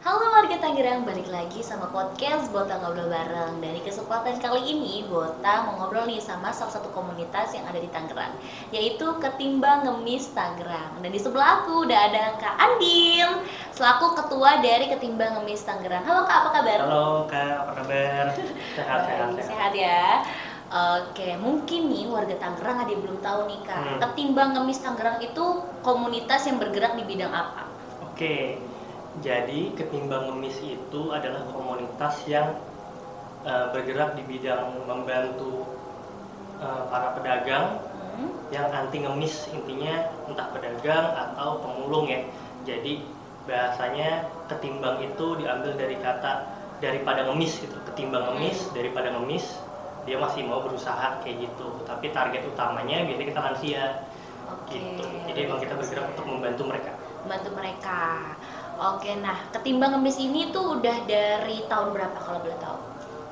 Halo warga Tangerang, balik lagi sama podcast Bota Ngobrol Bareng. Dari kesempatan kali ini, Bota mau ngobrol nih sama salah satu komunitas yang ada di Tangerang, yaitu Ketimbang Ngemis Tangerang. Dan di sebelah aku udah ada Kak Andil, selaku ketua dari Ketimbang Ngemis Tangerang. Halo Kak, apa kabar? Halo Kak, apa kabar? Sehat, sehat, Baik, sehat. sehat ya. Oke, mungkin nih warga Tangerang ada yang belum tahu nih Kak, Ketimbang Ngemis Tangerang itu komunitas yang bergerak di bidang apa? Oke, jadi Ketimbang Ngemis itu adalah komunitas yang bergerak di bidang membantu para pedagang yang anti ngemis, intinya entah pedagang atau pemulung ya. Jadi bahasanya ketimbang itu diambil dari kata daripada ngemis gitu. Ketimbang ngemis, daripada ngemis, dia masih mau berusaha kayak gitu. Tapi target utamanya biasanya kita lansia. Oke. Gitu. Jadi emang kita bergerak untuk membantu mereka. Membantu mereka. Oke, nah Ketimbang Ngemis ini tuh udah dari tahun berapa kalau boleh tahu?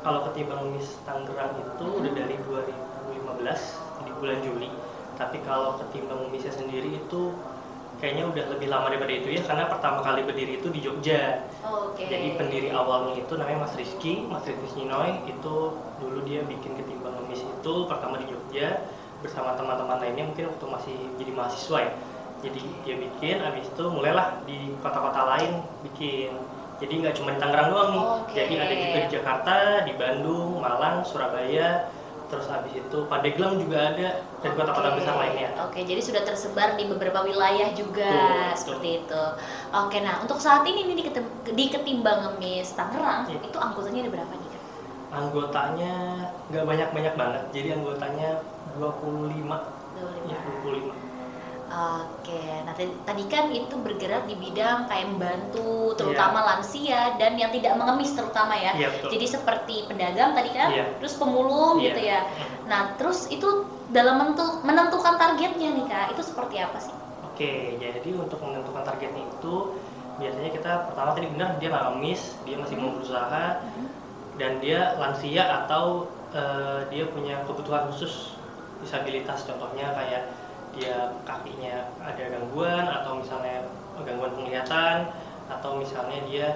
Kalau Ketimbang Ngemis Tangerang itu udah dari 2015 di bulan Juli. Tapi kalau Ketimbang Ngemisnya sendiri itu kayaknya udah lebih lama daripada itu ya, karena pertama kali berdiri itu di Jogja. Oke. Jadi pendiri awalnya itu namanya Mas Rizky Ninoy. Itu dulu dia bikin Ketimbang Ngemis itu pertama di Jogja bersama teman-teman lainnya, mungkin waktu masih jadi mahasiswa ya. Jadi dia bikin, abis itu mulailah di kota-kota lain bikin. Jadi nggak cuma di Tangerang doang nih. Oke. Jadi ada juga di Jakarta, di Bandung, Malang, Surabaya, terus habis itu Pandeglang juga ada, dan kota-kota besar lainnya. Oke, jadi sudah tersebar di beberapa wilayah juga. Betul. Seperti itu. Oke, nah untuk saat ini nih di Ketimbang Ngemis Tangerang Iya. itu anggotanya ada berapa nih Kak? Anggotanya nggak banyak-banyak banget, jadi anggotanya 25. 25. Ya, 25. Oke, nah tadi kan itu bergerak di bidang kayak membantu terutama lansia dan yang tidak mengemis terutama ya. Iya, betul. Jadi seperti pedagang tadi kan, Iya. terus pemulung Iya. gitu ya. Nah, terus itu dalam menentukan targetnya nih Kak, itu seperti apa sih? Oke, jadi untuk menentukan targetnya itu biasanya kita pertama tadi benar dia nggak ngemis, dia masih mau berusaha, dan dia lansia atau dia punya kebutuhan khusus disabilitas, contohnya kayak dia kakinya ada gangguan, atau misalnya gangguan penglihatan, atau misalnya dia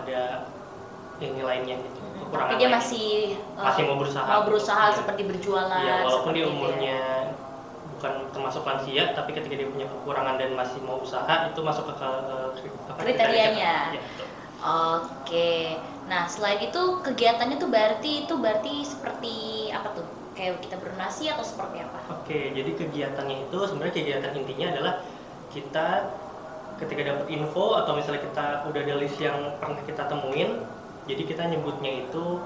ada ini lainnya gitu, kekurangan Tapi dia lainnya. masih mau berusaha. mau berusaha Iya. seperti berjualan. Iya, walaupun dia seperti itu ya. umurnya bukan termasuk lansia, tapi ketika dia punya kekurangan dan masih mau usaha, itu masuk ke Kriterianya. Ya, betul. Oke. Nah, selain itu kegiatannya tuh berarti seperti apa tuh? Kayak kita berdonasi atau seperti apa? Oke, jadi kegiatannya itu sebenarnya kegiatan intinya adalah kita ketika dapat info atau misalnya kita udah ada list yang pernah kita temuin, jadi kita nyebutnya itu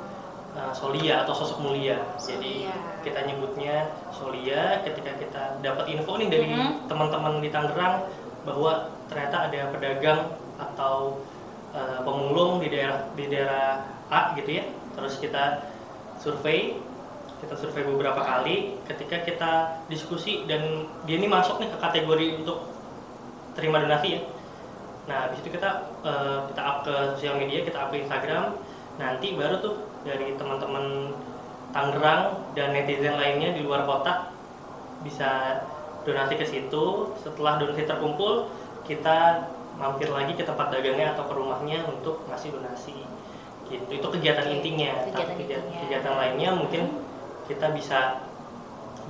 Solia atau sosok mulia. Jadi kita nyebutnya Solia ketika kita dapat info nih dari teman-teman di Tangerang bahwa ternyata ada pedagang atau pemulung di daerah A gitu ya. Terus kita survei beberapa kali. Ketika kita diskusi dan dia ini masuk nih ke kategori untuk terima donasi ya. Nah, habis itu kita up ke sosial media, kita up ke Instagram. Nanti baru tuh dari teman-teman Tangerang dan netizen lainnya di luar kota bisa donasi ke situ. Setelah donasi terkumpul, kita mampir lagi ke tempat dagangnya atau ke rumahnya untuk ngasih donasi. Gitu. Itu kegiatan intinya. Tapi kegiatan lainnya mungkin kita bisa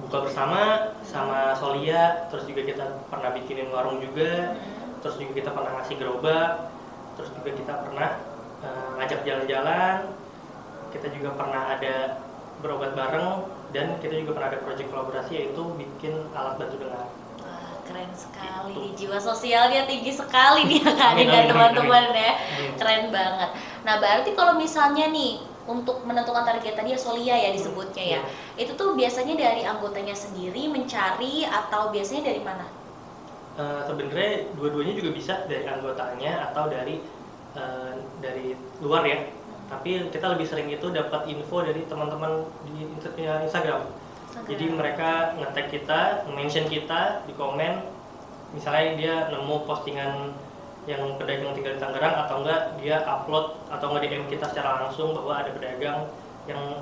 buka bersama sama Solia, terus juga kita pernah bikinin warung juga, terus juga kita pernah ngasih gerobak, terus juga kita pernah ngajak jalan-jalan, kita juga pernah ada berobat bareng, dan kita juga pernah ada proyek kolaborasi yaitu bikin alat bantu dengar. Wah, keren sekali. Gitu. Jiwa sosialnya tinggi sekali nih ya Kak dan teman-teman ya. Keren banget. Nah, berarti kalau misalnya nih untuk menentukan target tadi ya Solia ya disebutnya ya. Itu tuh biasanya dari anggotanya sendiri mencari atau biasanya dari mana? Sebenarnya dua-duanya juga bisa, dari anggotanya atau dari luar ya. Tapi kita lebih sering itu dapat info dari teman-teman di Instagram. Jadi mereka nge-tag kita, mention kita di komen, misalnya dia nemu postingan yang pedagang tinggal di Tangerang, atau enggak dia upload atau enggak DM kita secara langsung bahwa ada pedagang yang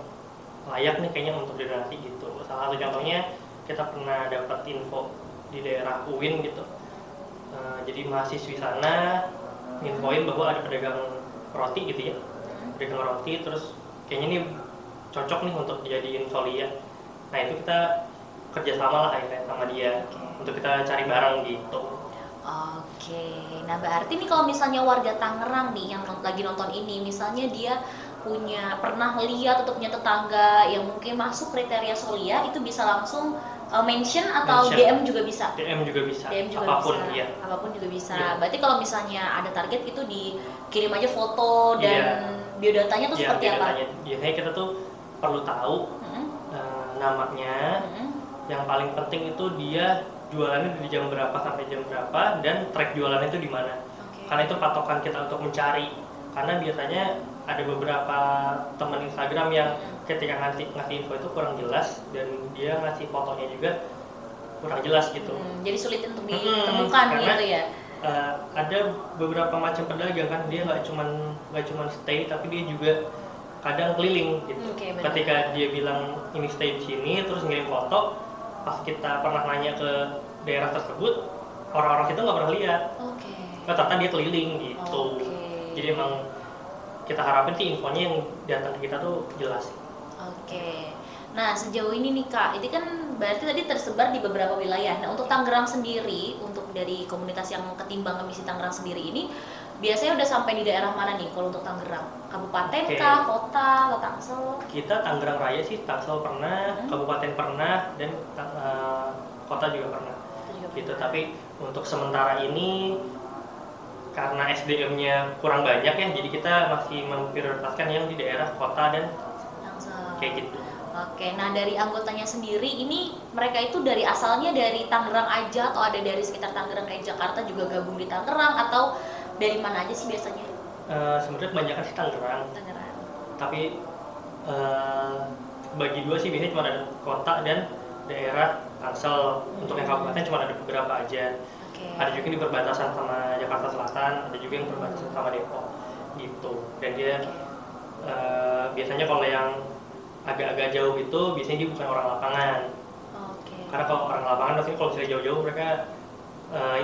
layak nih kayaknya untuk donasi gitu. Salah satu contohnya kita pernah dapat info di daerah UIN gitu. Jadi mahasiswi sana nginfoin bahwa ada pedagang roti gitu ya, pedagang roti, terus kayaknya ini cocok nih untuk dijadiin Solia. Nah itu kita kerjasama lah akhirnya sama dia untuk kita cari barang gitu. Oke, nah berarti nih kalau misalnya warga Tangerang nih yang lagi nonton ini, misalnya dia pernah lihat atau punya tetangga yang mungkin masuk kriteria Solia, itu bisa langsung mention atau DM juga bisa? DM juga bisa, DM juga apapun bisa. ya. Apapun juga bisa. Ya. Berarti kalau misalnya ada target itu dikirim aja foto dan biodatanya tuh seperti apa? Biasanya kita tuh perlu tahu namanya. Yang paling penting itu dia jualannya dari jam berapa sampai jam berapa dan track jualannya itu di mana. Karena itu patokan kita untuk mencari. Karena biasanya ada beberapa teman Instagram yang ketika ngasih info itu kurang jelas dan dia ngasih fotonya juga kurang jelas gitu. Jadi sulit untuk ditemukan gitu ya. Ada beberapa macam pedagang kan, dia nggak cuman stay tapi dia juga kadang keliling gitu. Ketika dia bilang ini stay di sini terus ngirim foto, pas kita pernah nanya ke daerah tersebut, orang-orang itu nggak pernah lihat. Ternyata dia keliling gitu. Jadi emang kita harapin sih infonya yang datang ke kita tuh jelas. Nah sejauh ini nih Kak, ini kan berarti tadi tersebar di beberapa wilayah. Nah untuk Tangerang sendiri, untuk dari komunitas yang Ketimbang Ngemis di Tangerang sendiri ini, biasanya udah sampai di daerah mana nih kalau untuk Tangerang? Kabupaten kah, kota, atau Tangsel? Kita Tangerang Raya sih, Tangsel pernah, kabupaten pernah, dan kota juga pernah. Gitu. Tapi untuk sementara ini karena SDM-nya kurang banyak ya, jadi kita masih memprioritaskan yang di daerah kota dan Tangsel. Kayak gitu. Nah dari anggotanya sendiri ini mereka itu dari asalnya dari Tangerang aja atau ada dari sekitar Tangerang kayak Jakarta juga gabung di Tangerang atau dari mana aja sih biasanya? Sebenarnya kebanyakan sih Tangerang. Tapi bagi dua sih biasanya cuma ada kota dan daerah Tangsel. Untuk yang kabupaten cuma ada beberapa aja. Ada juga di perbatasan sama Jakarta Selatan, ada juga yang perbatasan sama Depok gitu. Dan dia biasanya kalau yang agak-agak jauh itu biasanya dia bukan orang lapangan. Karena kalau orang lapangan biasanya kalau misalnya jauh-jauh mereka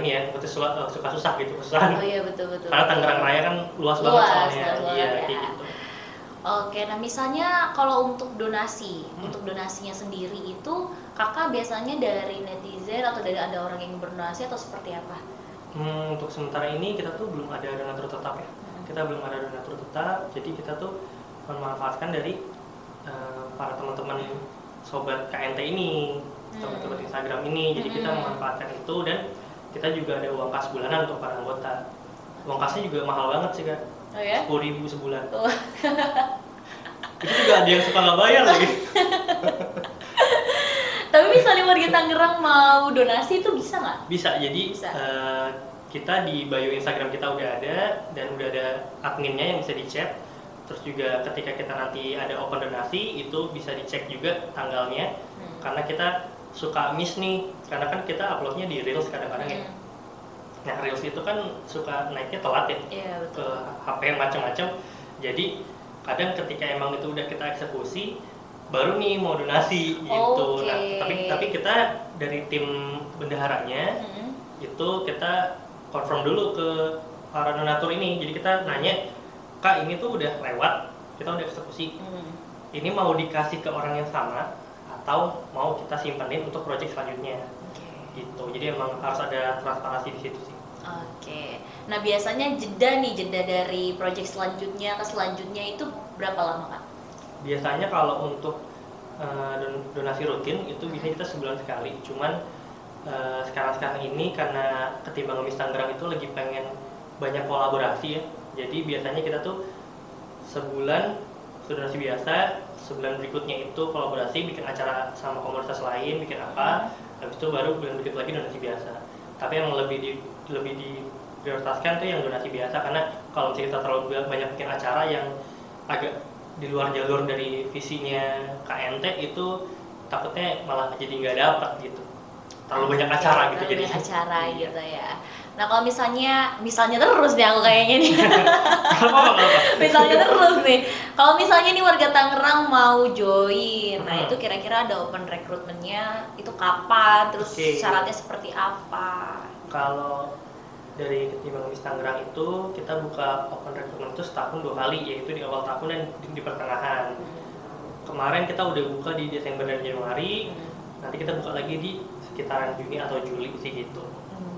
ini ya, suka susah gitu pesan. Betul. Karena Tangerang Raya kan luas banget soalnya. Iya, kayak gitu. Nah misalnya kalau untuk donasi, untuk donasinya sendiri itu kakak biasanya dari netizen atau dari ada orang yang berdonasi atau seperti apa? Untuk sementara ini kita tuh belum ada donatur tetap ya. Kita belum ada donatur tetap, jadi kita tuh memanfaatkan dari para teman-teman sobat KNT ini, teman-teman Instagram ini. Jadi kita memanfaatkan itu dan kita juga ada uang kas bulanan untuk para anggota. Uang kasnya juga mahal banget sih Kak. 10.000 sebulan. Itu juga ada yang suka nggak bayar lagi. Tapi misalnya warga Tangerang mau donasi itu bisa nggak? Bisa. Jadi kita di bio Instagram kita udah ada dan udah ada adminnya yang bisa di-chat. Terus juga ketika kita nanti ada open donasi itu bisa dicek juga tanggalnya. Karena kita suka miss nih, karena kan kita uploadnya di Reels kadang-kadang ya. Nah Reels itu kan suka naiknya telat ya, ke HP macam-macam. Jadi kadang ketika emang itu udah kita eksekusi, baru nih mau donasi gitu. Nah tapi kita dari tim bendaharanya itu kita confirm dulu ke para donatur ini. Jadi kita nanya, Kak ini tuh udah lewat, kita udah eksekusi. Ini mau dikasih ke orang yang sama atau mau kita simpanin untuk proyek selanjutnya. Gitu. Jadi emang harus ada transparansi di situ sih. Nah biasanya jeda dari proyek selanjutnya ke selanjutnya itu berapa lama Kak? Biasanya kalau untuk donasi rutin itu biasanya kita sebulan sekali. Cuman sekarang ini karena Ketimbang Ngemis Tangerang itu lagi pengen banyak kolaborasi ya. Jadi biasanya kita tuh sebulan donasi biasa, sebulan berikutnya itu kolaborasi, bikin acara sama komunitas lain, bikin apa, habis itu baru bulan berikut lagi donasi biasa. Tapi yang lebih diprioritaskan tuh yang donasi biasa, karena kalau kita terlalu banyak bikin acara yang agak di luar jalur dari visinya KNT itu takutnya malah jadi nggak dapat gitu. Terlalu banyak acara gitu jadi. Gitu ya. Nah kalau misalnya terus nih aku kayaknya nih. Misalnya terus nih. Kalau misalnya nih warga Tangerang mau join, nah itu kira-kira ada open recruitment-nya itu kapan? Terus syaratnya seperti apa? Kalau dari Ketimbang Ngemis Tangerang itu kita buka open recruitment itu setahun 2 kali, yaitu di awal tahun dan di pertengahan. Kemarin kita udah buka di Desember dan Januari, nanti kita buka lagi di sekitaran Juni atau Juli sih gitu.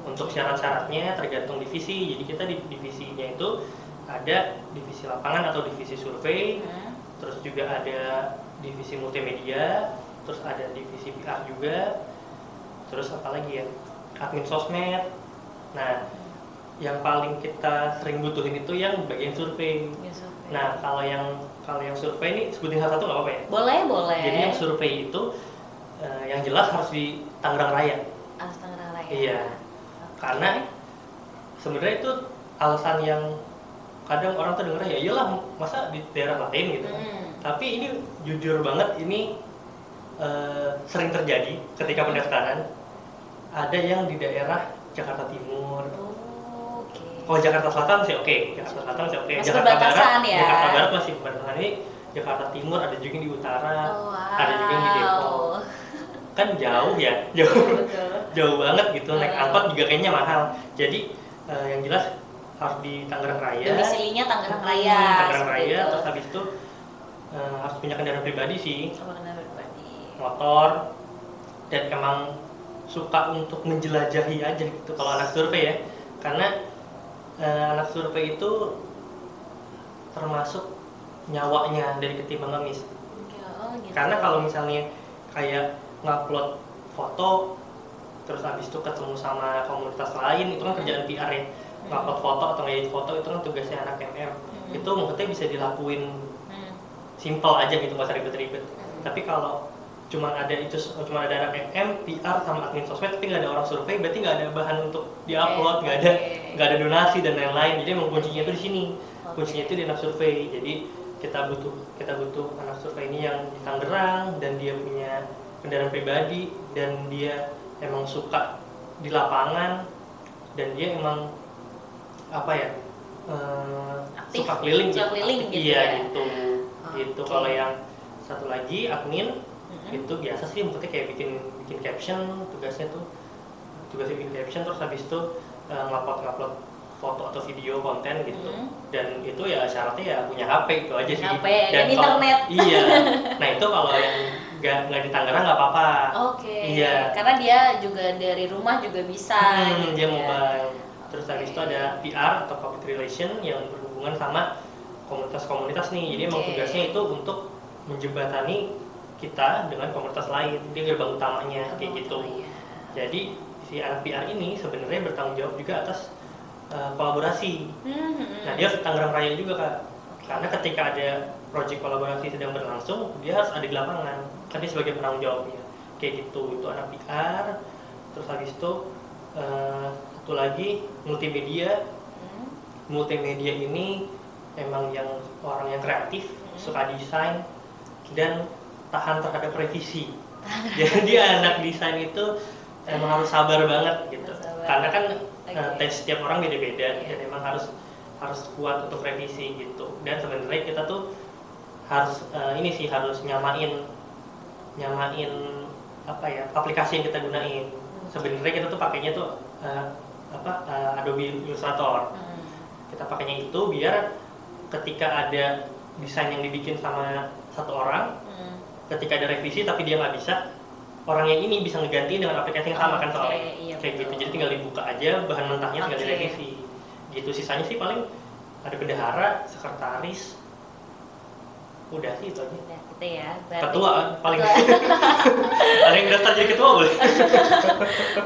Untuk syarat-syaratnya tergantung divisi, jadi kita di divisinya itu ada divisi lapangan atau divisi survei, terus juga ada divisi multimedia, terus ada divisi PR juga, terus apa lagi ya, admin sosmed. Nah, yang paling kita sering butuhin itu yang bagian survei. Nah, kalau yang survei ini sebutin satu nggak apa-apa ya? Boleh. Jadi yang survei itu yang jelas harus di Tangerang Raya. Harus Tangerang Raya. Iya. Karena sebenarnya itu alasan yang kadang orang tuh denger ya iyalah masa di daerah lain gitu. Tapi ini jujur banget ini sering terjadi ketika pendaftaran. Ada yang di daerah Jakarta Timur. Kalau Jakarta Selatan sih oke. Jakarta Selatan sih oke. Jakarta Barat, ya? Jakarta Barat masih perbatasan. Ini Jakarta Timur ada juga yang di utara, ada juga yang di Depok. Kan jauh ya, jauh banget gitu. Naik angkot juga kayaknya mahal. Jadi yang jelas harus di Tangerang Raya. Domisilinya Tangerang Raya. Tangerang Raya. Terus habis itu harus punya kendaraan pribadi sih. Kendaraan pribadi. Motor. Dan emang suka untuk menjelajahi aja gitu kalau anak survei ya. Karena anak survei itu termasuk nyawanya dari Ketimbang Ngemis. Gitu. Karena kalau misalnya kayak ngupload foto terus habis itu ketemu sama komunitas lain itu kan kerjaan PR ya. Ngupload foto atau ngedit foto itu kan tugasnya anak MM. Itu maksudnya bisa dilakuin simple aja gitu, nggak usah ribet-ribet. Tapi kalau cuma ada anak MM, PR sama admin sosmed tapi nggak ada orang survei, berarti nggak ada bahan untuk diupload, nggak ada donasi dan lain-lain. Jadi emang kuncinya itu di sini. Kuncinya itu di anak survei. Jadi kita butuh anak survei ini yang di Tangerang dan dia punya kendaraan pribadi dan dia emang suka di lapangan dan dia emang apa ya suka keliling gitu. Iya gitu. Gitu. Kalau yang satu lagi admin itu biasa sih maksudnya kayak bikin caption, tugasnya bikin caption terus habis itu ngupload foto atau video konten gitu. Dan itu ya syaratnya ya punya HP itu aja sih. HP dan internet. Iya. Nah, itu kalau yang nggak di Tangerang nggak apa-apa. Iya. Karena dia juga dari rumah juga bisa gitu. Dia mobile. Terus habis itu ada PR atau public relation yang berhubungan sama komunitas-komunitas nih. Jadi emang tugasnya itu untuk menjembatani kita dengan komunitas lain, dia gerbang utamanya kayak gitu. Jadi si anak PR ini sebenarnya bertanggung jawab juga atas kolaborasi. Nah dia harus Tangerang Raya juga Kak, karena ketika ada proyek kolaborasi sedang berlangsung, dia harus ada di lapangan. Kan dia sebagai penanggung jawabnya, kayak gitu. Itu anak PR. Terus habis itu satu lagi multimedia. Multimedia ini emang yang orang yang kreatif, suka desain dan tahan terhadap revisi. Jadi anak desain itu emang harus sabar banget gitu. Karena kan tes setiap orang beda-beda dan emang harus kuat untuk revisi gitu. Dan sebenarnya kita tuh harus harus nyamain apa ya, aplikasi yang kita gunain. Sebenarnya kita tuh pakainya tuh Adobe Illustrator. Kita pakainya itu biar ketika ada desain yang dibikin sama satu orang, ketika ada revisi tapi dia nggak bisa, orang yang ini bisa ngegantiin dengan aplikasi yang sama kan soalnya. Kayak gitu. Jadi tinggal dibuka aja bahan mentahnya, tinggal direvisi. Gitu. Sisanya sih paling ada bendahara, sekretaris, udah sih itu aja. Udah, gitu ya. Ketua paling paling daftar jadi ketua boleh.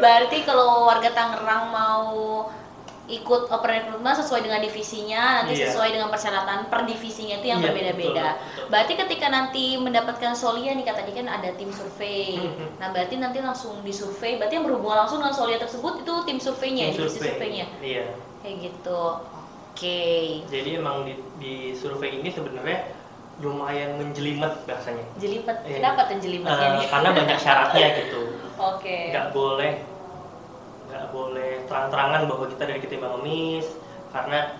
Berarti kalau warga Tangerang mau ikut open recruitment sesuai dengan divisinya, nanti sesuai dengan persyaratan per divisinya itu yang berbeda-beda. Betul. Berarti ketika nanti mendapatkan Solia nih, tadi kan ada tim survei. Nah berarti nanti langsung disurvei, berarti yang berhubungan langsung dengan Solia tersebut itu tim surveinya, divisi surveinya. Iya. Kayak gitu. Oke. Jadi emang di survei ini sebenarnya lumayan menjelimet bahasanya. Jelimet. Kenapa tuh jelimetnya nih? Karena banyak syaratnya gitu. Oke. Nggak boleh terang-terangan bahwa kita dari Ketimbang Ngemis, karena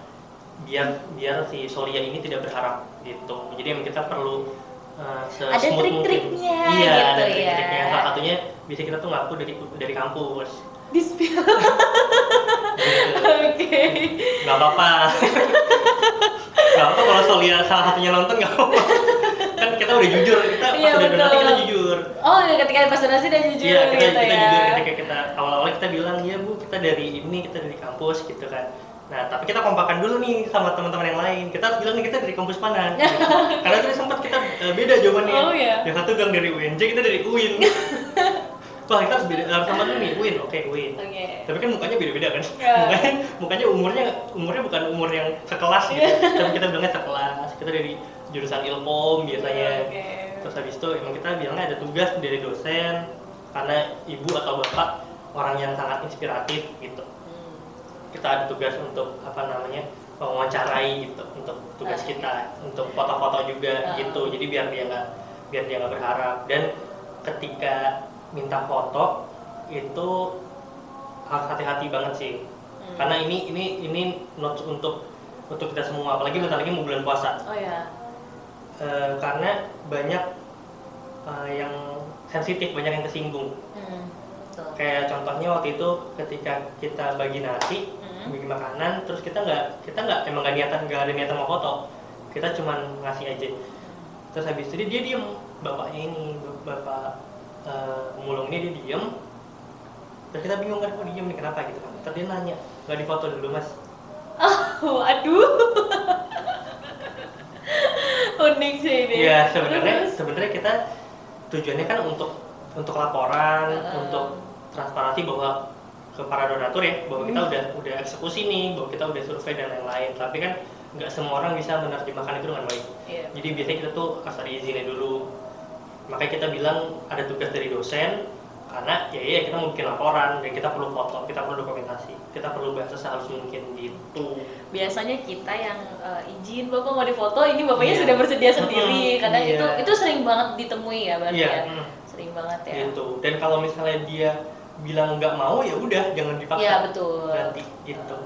biar si Solia ini tidak berharap gitu. Jadi emang kita perlu ada trik-triknya gitu. Iya, ada trik-triknya. Salah satunya bisa kita tuh ngaku dari kampus. Di-spill. apa-apa. Nggak apa kalau Solia salah satunya nonton nggak apa-apa. Kan kita udah jujur, kita pas udah donasi kita jujur. Oh, ketika pas donasi udah jujur Iya, kita gitu ya. jujur ketika kita awal-awal kita bilang, "Ya, Bu, kita dari ini, kita dari kampus," gitu kan. Nah, tapi kita kompakan dulu nih sama teman-teman yang lain. Kita harus bilang nih kita dari kampus mana. Gitu. Karena tadi sempat kita beda jawabannya. Oh, iya. Yang satu bilang dari UNJ, kita dari UIN. Wah, kita harus beda sama dulu nih, UIN. Oke, UIN. Tapi kan mukanya beda-beda kan. Mukanya umurnya bukan umur yang sekelas gitu. Tapi kita bilangnya sekelas. Kita dari jurusan Ilkom biasanya. Terus habis itu emang kita bilangnya ada tugas dari dosen karena ibu atau bapak orang yang sangat inspiratif gitu. Kita ada tugas untuk mewawancarai gitu untuk tugas kita, untuk foto-foto juga gitu. Jadi biar dia nggak berharap. Dan ketika minta foto itu harus hati-hati banget sih. Karena ini notes untuk kita semua, apalagi bentar lagi mau bulan puasa. Oh ya. Karena banyak yang sensitif, banyak yang kesinggung. Kayak contohnya waktu itu ketika kita bagi nasi, bagi makanan, terus kita nggak emang nggak ada niatan mau foto, kita cuman ngasih aja. Terus habis itu dia diem, bapaknya ini, bapak pemulung ini dia diem. Terus kita bingung kan, kok diem nih, kenapa gitu kan? Terus dia nanya, nggak difoto dulu mas? Oh, aduh. Unik sih ini. Iya, sebenarnya kita tujuannya kan untuk laporan, untuk transparansi bahwa ke para donatur ya, bahwa kita udah eksekusi nih, bahwa kita udah survei dan lain-lain. Tapi kan nggak semua orang bisa menerjemahkan itu dengan baik. Jadi biasanya kita tuh harus ada izinnya dulu. Makanya kita bilang ada tugas dari dosen, karena ya kita mau bikin laporan dan kita perlu foto, kita perlu dokumentasi, kita perlu bahasa sehalus mungkin gitu. Biasanya kita yang izin bapak mau difoto, ini bapaknya sudah bersedia sendiri. Kadang itu sering banget ditemui ya berarti ya. Sering banget ya. Gitu. Dan kalau misalnya dia bilang nggak mau, ya udah jangan dipaksa. Iya betul. Berarti gitu.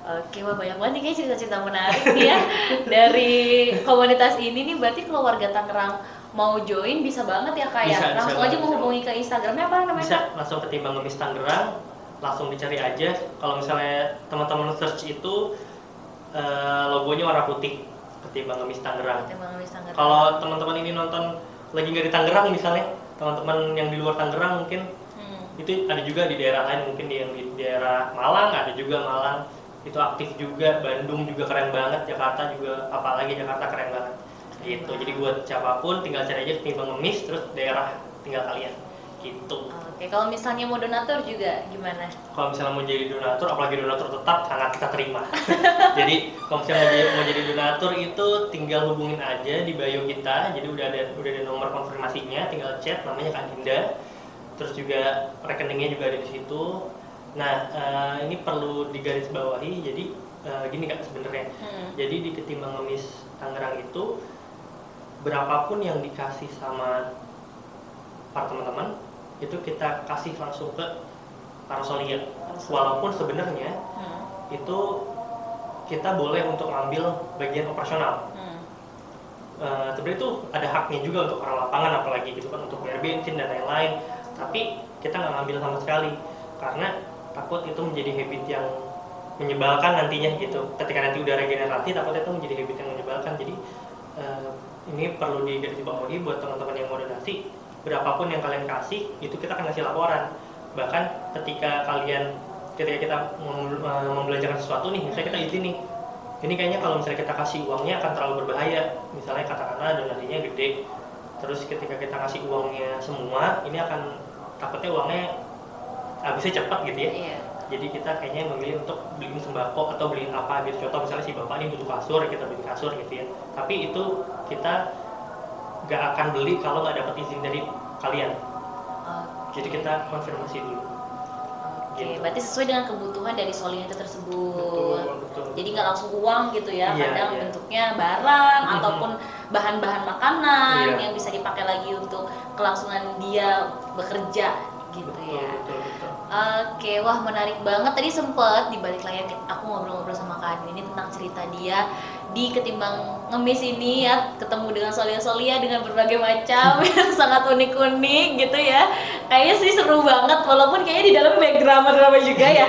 Oke, wah banyak banget nih kayak cerita-cerita menarik nih ya dari komunitas ini nih. Berarti kalau warga Tangerang mau join bisa banget ya Kak ya? Langsung aja menghubungi ke Instagramnya apa namanya? Bisa, langsung ketimbang ngemis Tangerang, langsung dicari aja. Kalau misalnya teman-teman search itu logonya warna putih, ketimbang ngemis Tangerang. Kalau teman-teman ini nonton lagi nggak di Tangerang misalnya, teman-teman yang di luar Tangerang mungkin itu ada juga di daerah lain, mungkin yang di daerah Malang ada juga, Malang itu aktif juga, Bandung juga keren banget, Jakarta juga, apalagi Jakarta keren banget gitu. Jadi buat siapapun tinggal cari aja ketimbang ngemis, terus daerah tinggal kalian gitu. Oke, kalau misalnya mau donatur juga gimana? Kalau misalnya mau jadi donatur, apalagi donatur tetap, sangat kita terima. Jadi kalau misalnya mau jadi donatur itu tinggal hubungin aja di bio kita. Jadi udah ada nomor konfirmasinya, tinggal chat, namanya Kak Dinda. Terus juga rekeningnya juga ada di situ. Nah, ini perlu digarisbawahi. Jadi gini Kak sebenarnya. Jadi di Ketimbang Ngemis Tangerang itu berapapun yang dikasih sama para teman-teman itu kita kasih langsung ke para Solia. Walaupun sebenarnya itu kita boleh untuk ngambil bagian operasional. Sebenarnya itu ada haknya juga untuk orang lapangan, apalagi gitu kan, untuk bayar bensin dan lain-lain. Tapi kita nggak ngambil sama sekali karena takut itu menjadi habit yang menyebalkan nantinya gitu. Ketika nanti udah regenerasi, takutnya itu menjadi habit yang menyebalkan. Jadi ini perlu digarisbawahi buat teman-teman yang mau donasi. Berapapun yang kalian kasih, itu kita akan kasih laporan. Bahkan ketika kita membelanjakan sesuatu nih, misalnya kita izin nih, ini kayaknya kalau misalnya kita kasih uangnya akan terlalu berbahaya. Misalnya katakanlah donasinya gede, terus ketika kita kasih uangnya semua, ini akan takutnya uangnya habisnya cepat gitu ya. Jadi kita kayaknya memilih untuk beliin sembako atau beliin apa gitu. Contoh misalnya si bapak ini butuh kasur, kita beliin kasur gitu ya. Tapi itu kita nggak akan beli kalau nggak dapat izin dari kalian. Jadi kita konfirmasi dulu. Oke, berarti sesuai dengan kebutuhan dari Solia itu tersebut. Betul. Jadi nggak langsung uang gitu ya, kadang Iya. bentuknya barang ataupun bahan-bahan makanan Iya. yang bisa dipakai lagi untuk kelangsungan dia bekerja gitu ya. Betul. Oke, wah menarik banget. Tadi sempet di balik layar aku ngobrol-ngobrol sama Kak Admin ini tentang cerita dia di Ketimbang Ngemis ini ya, ketemu dengan Solia-Solia dengan berbagai macam yang sangat unik-unik gitu ya. Kayaknya sih seru banget, walaupun kayaknya di dalam banyak drama-drama juga ya.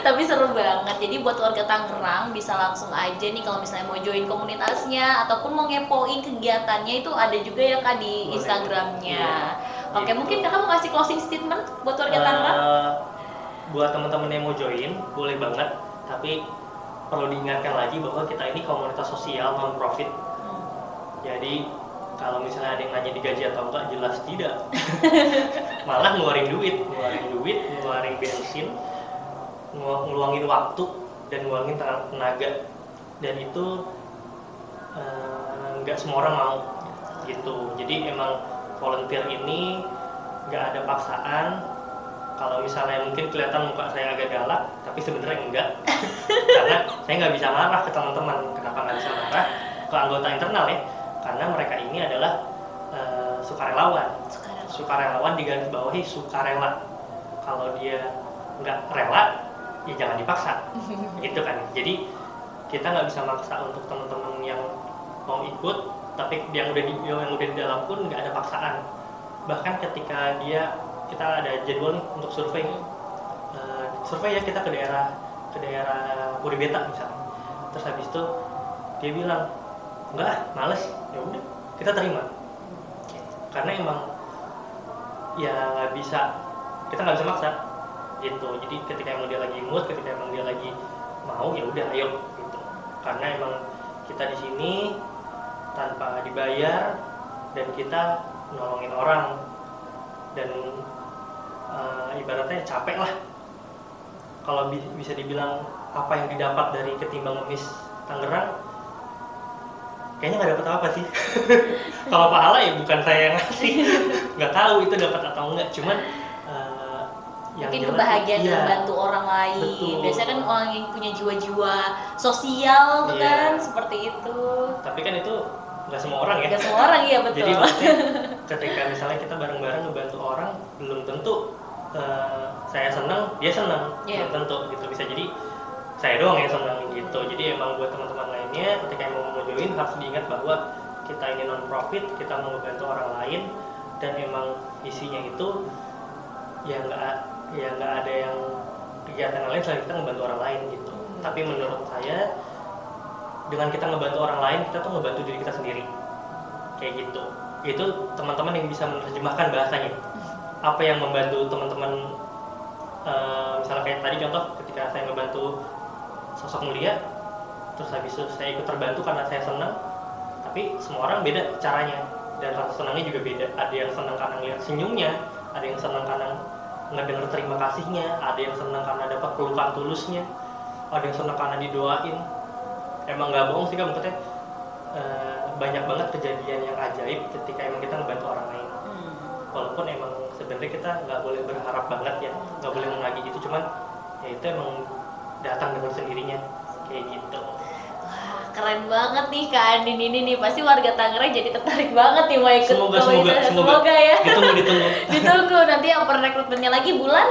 Tapi seru banget. Jadi buat warga Tangerang bisa langsung aja nih kalau misalnya mau join komunitasnya ataupun mau ngepoin kegiatannya, itu ada juga ya Kak di Instagramnya. Oke, Gitu. mungkin Kakak mau ngasih closing statement buat warga Tangerang? Buat teman-teman yang mau join boleh banget, tapi perlu diingatkan lagi bahwa kita ini komunitas sosial non profit. Jadi kalau misalnya ada yang nanya digaji atau enggak, jelas tidak. Malah ngeluarin duit, ngeluarin bensin, ngeluangin waktu dan ngeluangin tenaga, dan itu nggak semua orang mau gitu. Jadi emang volunteer ini nggak ada paksaan. Kalau misalnya mungkin kelihatan muka saya agak galak, tapi sebenarnya enggak. Karena saya nggak bisa marah ke teman-teman. Kenapa nggak bisa marah ke anggota internal ya? Karena mereka ini adalah sukarelawan. Sukarelawan digaris bawahi sukarela. Kalau dia nggak rela, ya jangan dipaksa. Gitu kan. Jadi kita nggak bisa maksa untuk teman-teman yang mau ikut, tapi yang udah di dalam pun nggak ada paksaan. Bahkan ketika kita ada jadwal nih untuk survei, survei ya, kita ke daerah Bodebeta misalnya. Terus habis itu dia bilang enggak, males, ya udah kita terima. Karena emang ya kita nggak bisa maksa gitu. Jadi ketika emang dia lagi mood, ketika emang dia lagi mau, ya udah ayo gitu. Karena emang kita di sini tanpa dibayar dan kita nolongin orang, dan ibaratnya capek lah. Kalau bisa dibilang apa yang didapat dari Ketimbang Ngemis Tangerang, kayaknya nggak dapat apa sih. Kalau pahala ya bukan saya yang ngasih, nggak tahu itu dapat atau enggak. Cuman yang mungkin jelas, kebahagiaan iya, membantu orang lain. betul. Biasanya kan orang yang punya jiwa-jiwa sosial tuh Iya. kan, seperti itu. Tapi kan itu nggak semua orang ya. Gak semua orang, iya betul. Jadi maksudnya ketika misalnya kita bareng-bareng ngebantu orang, belum tentu saya senang, dia senang, Iya. belum tentu gitu. Bisa jadi saya doang yang senang gitu. Jadi emang buat teman-teman lainnya, ketika mau join harus diingat bahwa kita ini non profit, kita mau ngebantu orang lain, dan emang isinya itu ya nggak ada yang kegiatan lain selain kita ngebantu orang lain gitu. Tapi menurut saya dengan kita ngebantu orang lain, kita tuh ngebantu diri kita sendiri, kayak gitu. Itu teman-teman yang bisa menerjemahkan bahasanya. Apa yang membantu teman-teman, misalnya kayak tadi contoh ketika saya ngebantu sosok mulia, terus habis itu saya ikut terbantu karena saya senang. Tapi semua orang beda caranya, dan rasa senangnya juga beda. Ada yang senang karena ngeliat senyumnya, ada yang senang karena ngedenger terima kasihnya, ada yang senang karena dapat pelukan tulusnya, ada yang senang karena didoain. Emang nggak bohong sih kan, maksudnya banyak banget kejadian yang ajaib ketika emang kita ngebantu orang lain. Walaupun emang sebenarnya kita nggak boleh berharap banget ya, nggak boleh menagih gitu, cuman ya itu emang datang dengan sendirinya kayak gitu. Wah, keren banget nih Kak Andin ini nih. Pasti warga Tangerang jadi tertarik banget nih mau ikut komunitas. Semoga ya. Ditunggu nanti yang perekrutmennya lagi bulan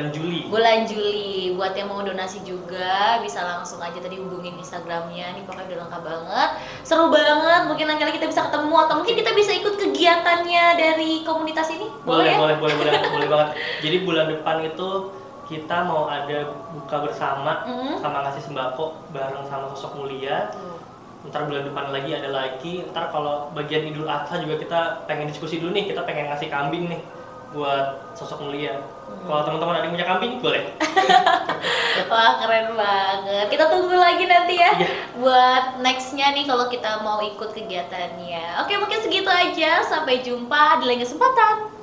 Juli. Bulan Juli. Buat yang mau donasi juga bisa langsung aja tadi hubungin Instagramnya. Nih pokoknya udah lengkap banget. Seru banget. Mungkin nanti kita bisa ketemu atau mungkin kita bisa ikut kegiatannya dari komunitas ini. Boleh ya? boleh banget. Jadi bulan depan itu kita mau ada buka bersama sama ngasih sembako bareng sama sosok mulia. Ntar bulan depan lagi ada lagi. Ntar kalau bagian Idul Adha juga kita pengen diskusi dulu nih. Kita pengen ngasih kambing nih buat sosok mulia. Kalau teman-teman ada yang punya kambing boleh. Wah, keren banget. Kita tunggu lagi nanti ya buat nextnya nih kalau kita mau ikut kegiatannya. Oke, mungkin segitu aja. Sampai jumpa di lain kesempatan.